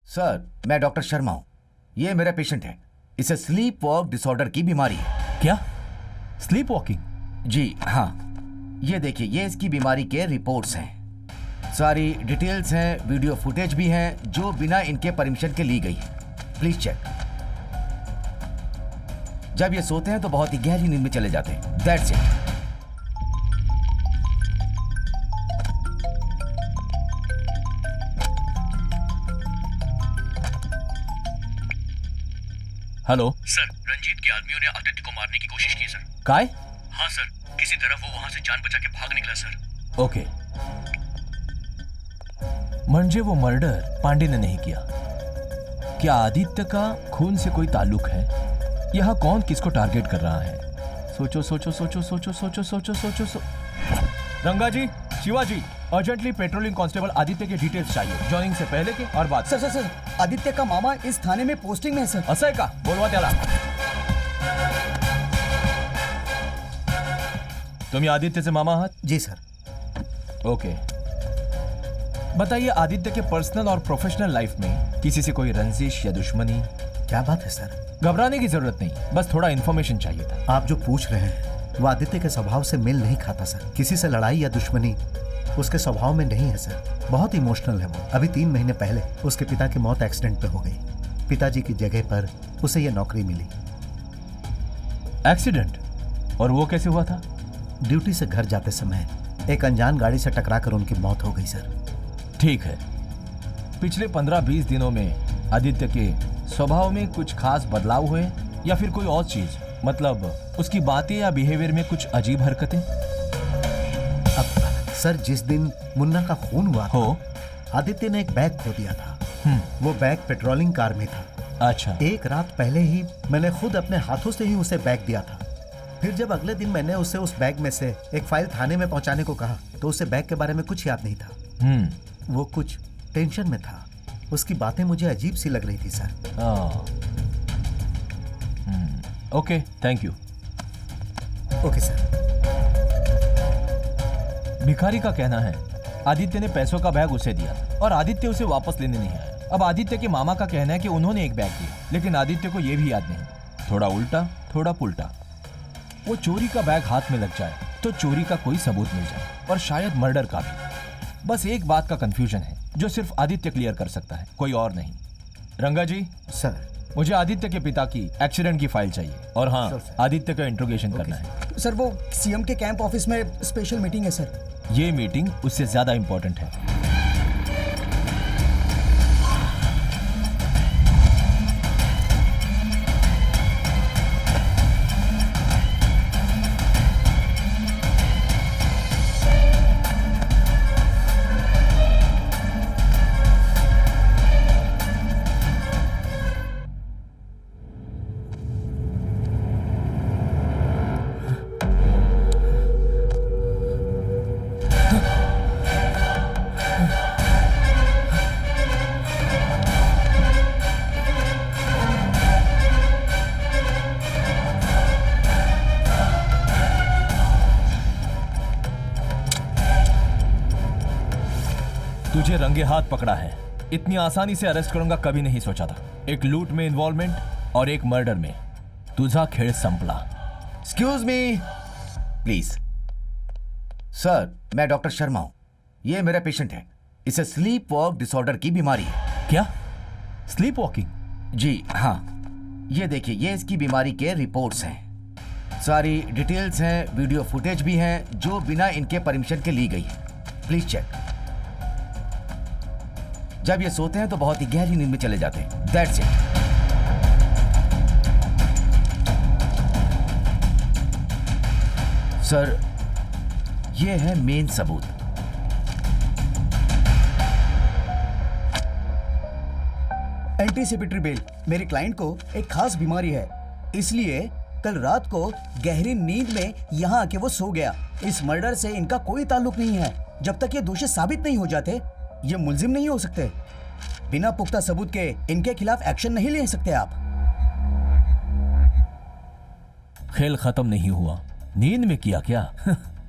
Sir, मैं doctor Sharma हूँ। ये मेरा पेशेंट है। इसे स्लीप वॉक डिसऑर्डर की बीमारी है। क्या? Sleep walking? जी हाँ, ये देखिए, ये इसकी बीमारी के रिपोर्ट्स हैं। सारी डिटेल्स हैं, वीडियो फुटेज भी हैं जो बिना इनके परमिशन के ली गई है। Please check. जब ये सोते हैं तो बहुत ही गहरी नींद में चले जाते हैं। That's it. Hello sir, Ranjit के आदमियों ने आदित्य को मारने की कोशिश की सर। काय? हाँ सर, किसी तरह वो वहां से जान बचा के भाग निकला सर। ओके। म्हणजे वो मर्डर पांडे ने नहीं किया। क्या आदित्य का खून से कोई ताल्लुक है? यहाँ कौन किसको टारगेट कर रहा है? सोचो सोचो सोचो सोचो सोचो सोचो सोचो so Ranga ji, Shivaji, urgently patrolling constable Aditya के डिटेल्स चाहिए, जॉइनिंग से पहले के और बाद। सर सर सर, आदित्य का मामा इस थाने में पोस्टिंग में है सर। असं आहे का? बोलवा त्याला। तुम्ही आदित्यचे मामा आहात? जी सर। ओके। बताइए, आदित्य के पर्सनल और प्रोफेशनल लाइफ में किसी से कोई रंजिश या दुश्मनी? क्या बात है सर? घबराने की जरूरत नहीं, बस थोड़ा इन्फॉर्मेशन चाहिए था। आप जो पूछ रहे हैं वो आदित्य के स्वभाव से मेल नहीं खाता सर। किसी से लड़ाई या दुश्मनी उसके स्वभाव में नहीं है सर। बहुत इमोशनल है वो। अभी 3 महीने पहले उसके पिता की मौत एक्सीडेंट पे हो गई। पिताजी की जगह पर उसे ये नौकरी मिली। एक्सीडेंट? और वो कैसे हुआ था? ड्यूटी से घर जाते समय एक अनजान गाड़ी से टकराकर उनकी मौत हो गई सर। ठीक है। पिछले 15-20 दिनों में आदित्य के स्वभाव में कुछ खास बदलाव हुए या फिर कोई और चीज, मतलब उसकी बातें या बिहेवियर में कुछ अजीब हरकतें? अब सर, जिस दिन मुन्ना का खून हुआ हो, आदित्य ने एक बैग खो दिया था। वो बैग पेट्रोलिंग कार में था। अच्छा। एक रात पहले ही मैंने खुद अपने हाथों से ही उसे बैग दिया था। फिर जब अगले दिन मैंने उसे उस बैग में से एक फाइल थाने में पहुंचाने को कहा तो उसे बैग के बारे में कुछ याद नहीं था। वो कुछ टेंशन में था। उसकी बातें मुझे अजीब सी लग रही थी sir. Okay, thank you. Okay sir. भिखारी का कहना है आदित्य ने पैसों का बैग उसे दिया और आदित्य उसे वापस लेने नहीं आया। अब आदित्य के मामा का कहना है कि उन्होंने एक बैग दिया, लेकिन आदित्य को यह भी याद नहीं। थोड़ा उल्टा थोड़ा पुल्टा। वो चोरी का बैग हाथ में लग जाए तो चोरी का कोई सबूत मिल जाए, और शायद मर्डर का भी। बस एक बात का कंफ्यूजन है जो सिर्फ आदित्य क्लियर कर सकता है, कोई और नहीं। रंगा जी सर, मुझे आदित्य के पिता की एक्सीडेंट की फाइल चाहिए, और हाँ, आदित्य का इंट्रोगेशन करना है। सर, वो सीएम के कैंप ऑफिस में स्पेशल मीटिंग है सर। ये मीटिंग उससे ज्यादा इंपॉर्टेंट है। तुझे रंगे हाथ पकड़ा है। इतनी आसानी से अरेस्ट करूंगा कभी नहीं सोचा था। एक लूट में इन्वॉल्वमेंट और एक मर्डर में तुझा खेळ संपला। Excuse me please. सर, मैं डॉक्टर शर्मा हूं। ये मेरा पेशेंट है। इसे स्लीप वॉक डिसऑर्डर की बीमारी है। क्या? Sleep walking? जी हाँ, ये देखिए, ये इसकी बीमारी के रिपोर्ट्स हैं। सारी डिटेल्स हैं, वीडियो फुटेज भी हैं जो बिना इनके परमिशन के ली गई है। Please check. जब ये सोते हैं तो बहुत ही गहरी नींद में चले जाते हैं। That's it. सर, ये है मेन सबूत। Anticipatory bail. मेरे क्लाइंट को एक खास बीमारी है, इसलिए कल रात को गहरी नींद में यहाँ आके वो सो गया। इस मर्डर से इनका कोई ताल्लुक नहीं है। जब तक ये दोषी साबित नहीं हो जाते, ये मुलजिम नहीं हो सकते। बिना पुख्ता सबूत के इनके खिलाफ एक्शन नहीं ले सकते आप। खेल खत्म नहीं हुआ। नींद में किया क्या?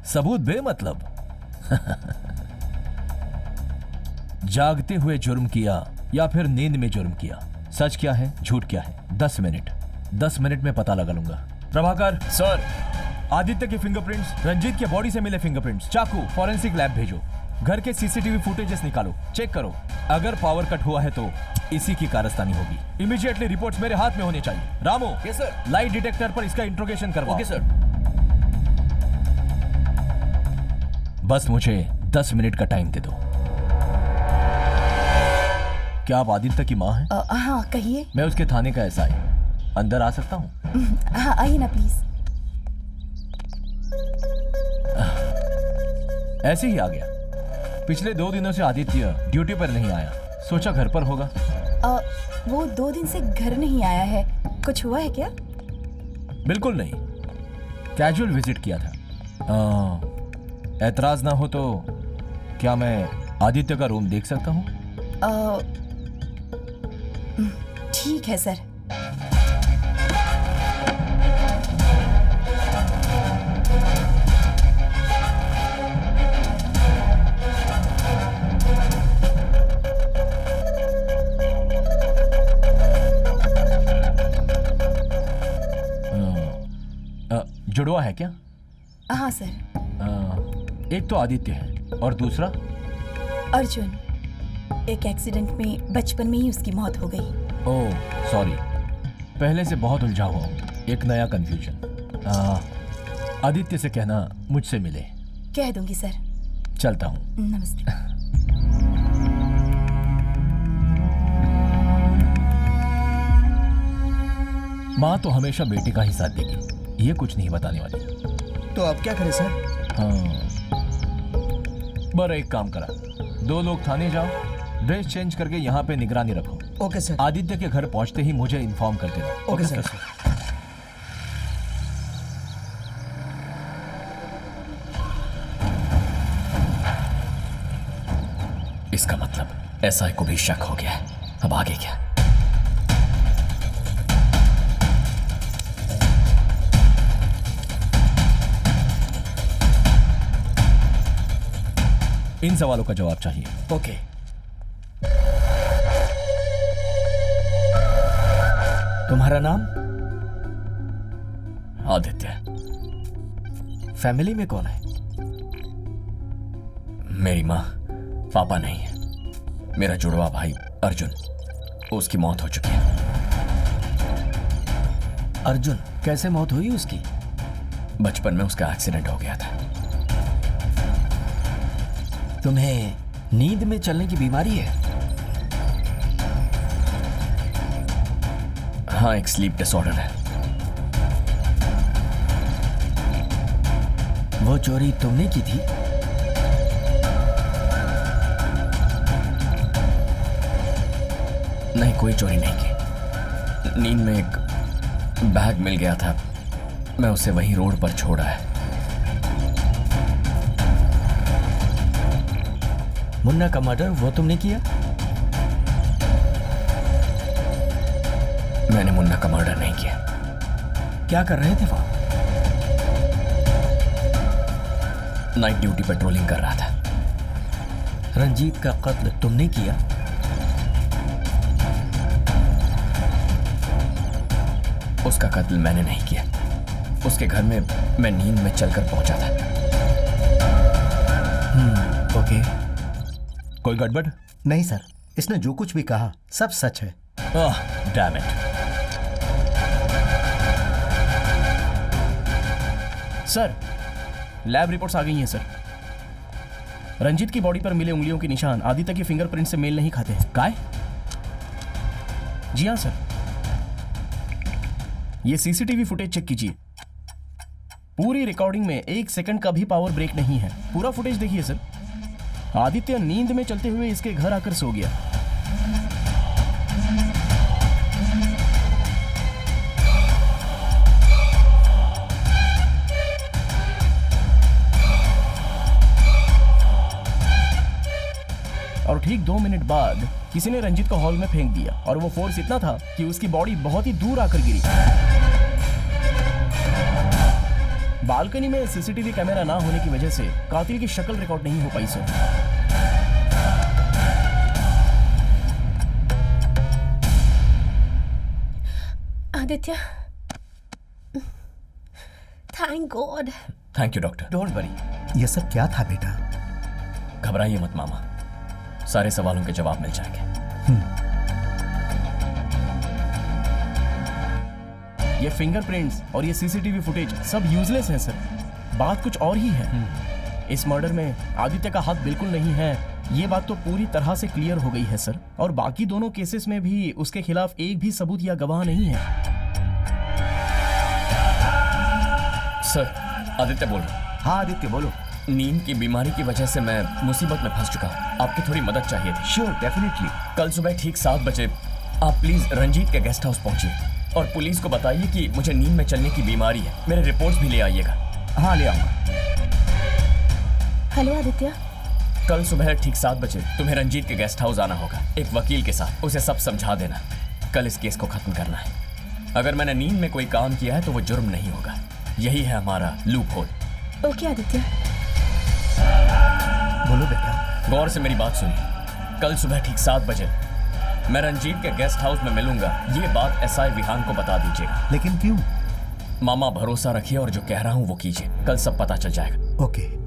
सबूत बेमतलब। जागते हुए जुर्म किया या फिर नींद में जुर्म किया। सच क्या है, झूठ क्या है, 10 मिनट में पता लगा लूंगा। प्रभाकर सर। आदित्य के फिंगरप्रिंट्स, रंजीत के बॉडी से मिले फिंगरप्रिंट्स, चाकू फॉरेंसिक लैब भेजो। घर के सीसीटीवी फुटेजेस निकालो, चेक करो। अगर पावर कट हुआ है तो इसी की कारस्तानी होगी। इमीडिएटली रिपोर्ट्स मेरे हाथ में होने चाहिए। Ramu, yes sir. Light detector पर इसका इंट्रोगेशन करवाओ। Okay sir. बस मुझे 10 मिनट का टाइम दे दो। क्या आप आदित्य की माँ हैं? हाँ कहिए। मैं उसके थाने का एसआई, अंदर आ सकता हूँ? हाँ आइए ना प्लीज। ऐसे ही आ गया। पिछले 2 दिनों से आदित्य ड्यूटी पर नहीं आया, सोचा घर पर होगा। वो 2 दिन से घर नहीं आया है, कुछ हुआ है क्या? बिल्कुल नहीं, कैजुअल विजिट किया था। ऐतराज ना हो तो क्या मैं आदित्य का रूम देख सकता हूँ? ठीक है सर। जुड़वा है क्या? हाँ सर। एक तो आदित्य है और दूसरा अर्जुन। एक एक्सीडेंट में बचपन में ही उसकी मौत हो गई। ओह सॉरी, पहले से बहुत उलझा हुआ हूँ, एक नया कंफ्यूजन। आदित्य से कहना मुझसे मिले। कह दूंगी सर। चलता हूँ। नमस्ते। माँ तो हमेशा बेटे का ही साथ देगी, ये कुछ नहीं बताने वाली। तो अब क्या करें सर? बरा एक काम करा, 2 लोग थाने जाओ, ड्रेस चेंज करके यहाँ पे निगरानी रखो। Okay sir. आदित्य के घर पहुँचते ही मुझे इन्फॉर्म कर देना। Okay sir. इसका मतलब एसआई को भी शक हो गया है। अब आगे क्या? इन सवालों का जवाब चाहिए। ओके। तुम्हारा नाम? आदित्य। फैमिली में कौन है? मेरी माँ, पापा नहीं है। मेरा जुड़वा भाई अर्जुन, उसकी मौत हो चुकी है। अर्जुन, कैसे मौत हुई उसकी? बचपन में उसका एक्सीडेंट हो गया था। तुम्हें नींद में चलने की बीमारी है? हाँ, एक स्लीप डिसऑर्डर है। वो चोरी तुमने की थी? नहीं, कोई चोरी नहीं की। नींद में एक बैग मिल गया था, मैं उसे वहीं रोड पर छोड़ा है। मुन्ना का मर्डर वो तुमने किया? मैंने मुन्ना का मर्डर नहीं किया। क्या कर रहे थे वहां? नाइट ड्यूटी पेट्रोलिंग कर रहा था। रंजीत का कत्ल तुमने किया? उसका कत्ल मैंने नहीं किया। उसके घर में मैं नींद में चलकर पहुंचा था। ओके। कोई गड़बड़? नहीं सर, इसने जो कुछ भी कहा सब सच है। Damn it. Sir, lab reports आ गई हैं सर। रंजीत की बॉडी पर मिले उंगलियों के निशान आदित्य के फिंगरप्रिंट से मेल नहीं खाते हैं। काय? जी हाँ सर, ये सीसीटीवी फुटेज चेक कीजिए। पूरी रिकॉर्डिंग में 1 सेकंड का भी पावर ब्रेक नहीं है। पूरा फुटेज देखिए सर। आदित्य नींद में चलते हुए इसके घर आकर सो गया। और ठीक 2 मिनट बाद किसी ने रंजीत को हॉल में फेंक दिया और वो फोर्स इतना था कि उसकी बॉडी बहुत ही दूर आकर गिरी। बालकनी में सीसीटीवी कैमरा ना होने की वजह से कातिल की शक्ल रिकॉर्ड नहीं हो पाई sir. Aditya, thank God. Thank you doctor. Don't worry. ये सब क्या था बेटा? घबराइए मत मामा, सारे सवालों के जवाब मिल जाएंगे। ये फिंगरप्रिंट्स और ये सीसीटीवी फुटेज सब यूजलेस है सर। बात कुछ और ही है। इस मर्डर में आदित्य का हाथ बिल्कुल नहीं है, ये बात तो पूरी तरह से क्लियर हो गई है सर। और बाकी दोनों केसेस में भी उसके खिलाफ एक भी सबूत या गवाह नहीं है। सर, आदित्य बोल रहा हूं। हाँ आदित्य बोलो। नींद की बीमारी की वजह से मैं मुसीबत में फंस चुका हूं। आपकी थोड़ी मदद चाहिए थी। Sure, definitely. कल सुबह ठीक 7 बजे आप प्लीज रंजीत के गेस्ट हाउस पहुंचिए और पुलिस को बताइए कि मुझे नींद में चलने की बीमारी है। मेरे रिपोर्ट्स भी ले आइएगा। हाँ ले आऊंगा। हेलो आदित्य। कल सुबह ठीक 7 बजे तुम्हें रंजीत के गेस्ट हाउस आना होगा, एक वकील के साथ। उसे सब समझा देना। कल इस केस को खत्म करना है। अगर मैंने नींद में कोई काम किया है तो वो जुर्म नहीं होगा। यही है हमारा लूप होल। ओके आदित्य। बोलो बेटा। गौर से मेरी बात सुनिए। कल सुबह ठीक 7 बजे मैं रंजीत के गेस्ट हाउस में मिलूंगा। ये बात एसआई विहान को बता दीजिएगा। लेकिन क्यों? मामा भरोसा रखिए और जो कह रहा हूँ वो कीजिए। कल सब पता चल जाएगा। ओके।